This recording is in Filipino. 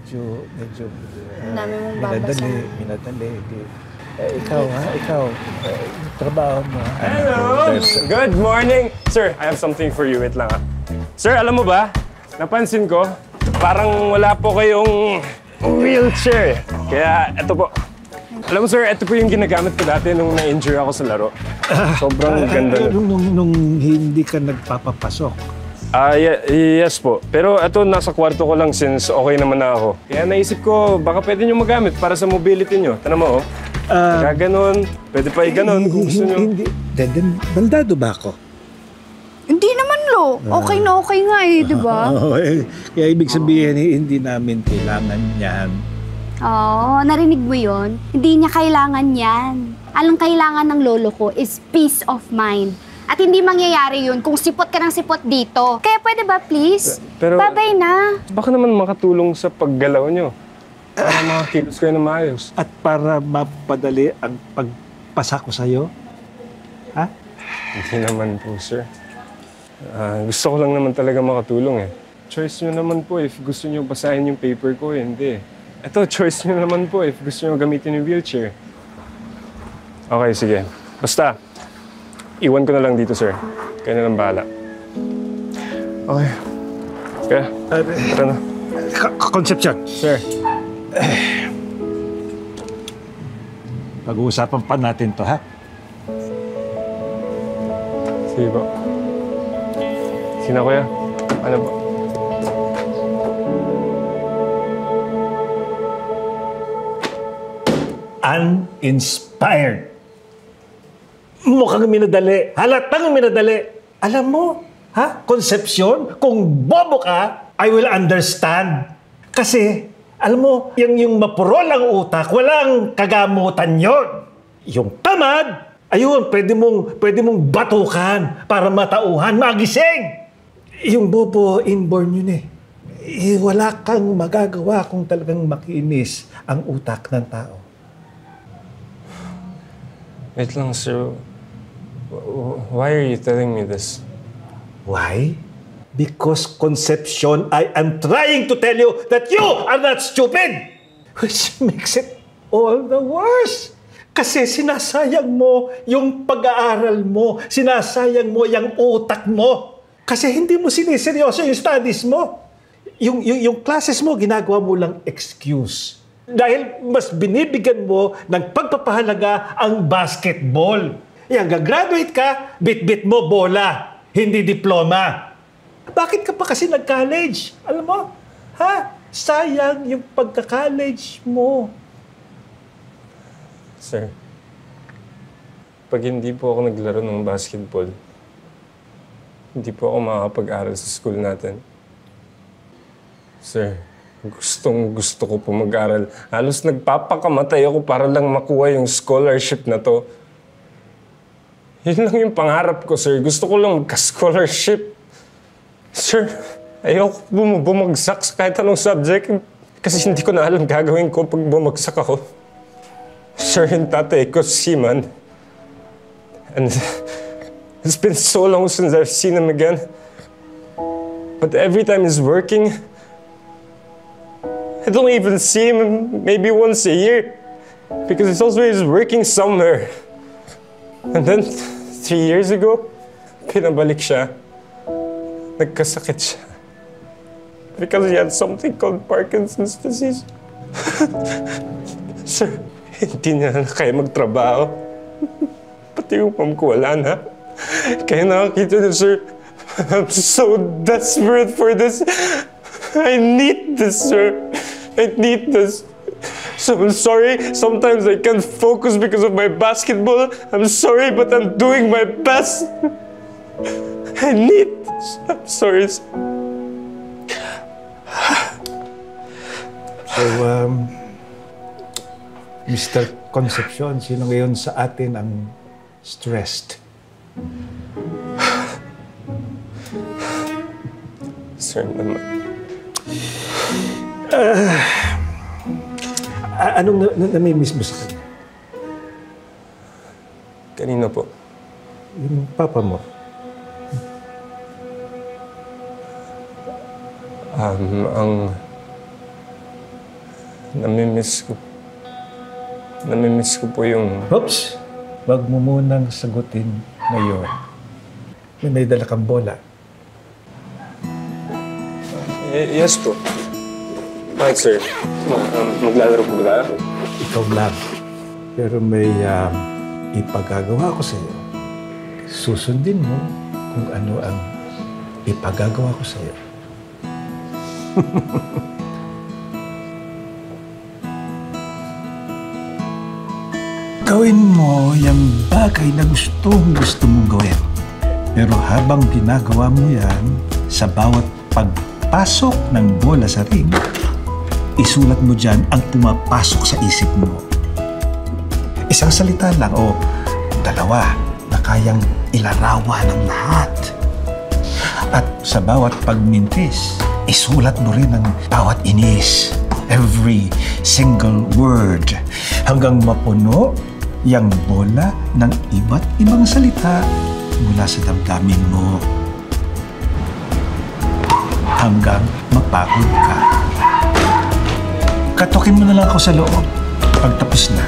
medyo Ang dami mong babasa. minadali. Ikaw, trabaho mo. Hello! Good morning! Sir, I have something for you. Wait lang, ha. Sir, alam mo ba? Napansin ko, parang wala po kayong wheelchair. Kaya, eto po. Alam mo, sir, ito po yung ginagamit ko dati nung na-injure ako sa laro. Sobrang ganda. Nung hindi ka nagpapapasok. Yes po. Pero ito, nasa kwarto ko lang since okay naman na ako. Kaya naisip ko, baka pwede nyo magamit para sa mobility nyo. Tanong mo, oh. Kaya ganun. Pwede pa ganon kung gusto nyo. Hindi. Baldado ba ako? Hindi naman, Lo. Okay na okay nga eh, di ba? Kaya ibig sabihin, hindi namin kailangan yan. Oo, narinig mo yon? Hindi niya kailangan yan. Alang kailangan ng lolo ko is peace of mind. At hindi mangyayari yun kung sipot ka ng sipot dito. Kaya pwede ba, please? Pero, babay na. Baka naman makatulong sa paggalaw nyo. Para makakilos kayo na maayos. At para mapadali ang pagpasa ko sa'yo? Ha? Hindi naman po, sir. Gusto ko lang naman talaga makatulong eh. Choice nyo naman po if gusto nyo basahin yung paper ko eh. Hindi. Ito, choice nyo naman po if gusto nyo gamitin yung wheelchair. Okay, sige. Basta, iwan ko na lang dito, sir. Kayo na lang bahala. Okay. Kaya, tara na. Concepcion. Sir. Pag-uusapan pa natin to, ha? Sige po. Sina kuya? Ano po? Uninspired. Mukhang minadali. Halatang minadali. Alam mo, ha? Concepcion, kung bobo ka, I will understand. Kasi, alam mo, yung mapurol ang utak, walang kagamutan yon. Yung tamad, ayun, pwede mong batukan para matauhan, magising. Yung bobo, inborn yun eh. Wala kang magagawa kung talagang makinis ang utak ng tao. Wait lang, sir. Why are you telling me this? Why? Because, Concepcion, I am trying to tell you that you are not stupid! Which makes it all the worse. Kasi sinasayang mo yung pag-aaral mo, sinasayang mo yung utak mo. Kasi hindi mo siniseryoso yung studies mo. Yung classes mo, ginagawa mo lang excuse. Dahil mas binibigyan mo ng pagpapahalaga ang basketball. Yan, gagraduate ka, bit-bit mo bola, hindi diploma. Bakit ka pa kasi nag-college? Alam mo, ha? Sayang yung pagka-college mo. Sir, pag hindi po ako naglaro ng basketball, hindi po ako makakapag-aral sa school natin. Sir, gusto ko po mag-aral. Halos nagpapakamatay ako para lang makuha yung scholarship na to. Yun lang yung pangarap ko, sir. Gusto ko lang magka-scholarship. Sir, ayoko bumagsak sa kahit anong subject kasi hindi ko na alam gagawin ko pag bumagsak ako. Sir, yung tatay ko, seaman. And it's been so long since I've seen him again. But every time he's working, I don't even see him maybe once a year because he's always working somewhere. And then, 3 years ago, pinabalik siya. Nagkasakit siya. Because he had something called Parkinson's disease. Sir, hindi niya na kaya magtrabaho. Pati yung mom ko wala na. Kaya nakakita niyo, sir, I'm so desperate for this. I need this, sir. I need this. So I'm sorry, sometimes I can't focus because of my basketball. I'm sorry, but I'm doing my best. I need this. I'm sorry, sir. So, Mr. Concepcion, sino ngayon sa atin ang stressed? Sir naman. Anong namimiss mo sa kanya? Kanina po. Yung papa mo? Namimiss ko. Namimiss ko po yung... Oops! Wag mo munang sagutin ngayon. May dala kang bola. Yes po. Bakit, sir? Maglalaro po ba tayo? Ikaw lang. Pero may ipagagawa ko sa iyo. Susundin mo kung ano ang ipagagawa ko sa iyo. Gawin mo yung bagay na gusto mong gawin. Pero habang ginagawa mo yan, sa bawat pagpasok ng bola sa ring, isulat mo dyan ang pumapasok sa isip mo. Isang salita lang o dalawa na kayang ilarawan ng lahat. At sa bawat pagmintis, isulat mo rin ang bawat inis. Every single word. Hanggang mapuno yang bola ng iba't ibang salita mula sa damdamin mo. Hanggang mapagod ka. Katukin mo na lang ako sa loob. Pagtapos na,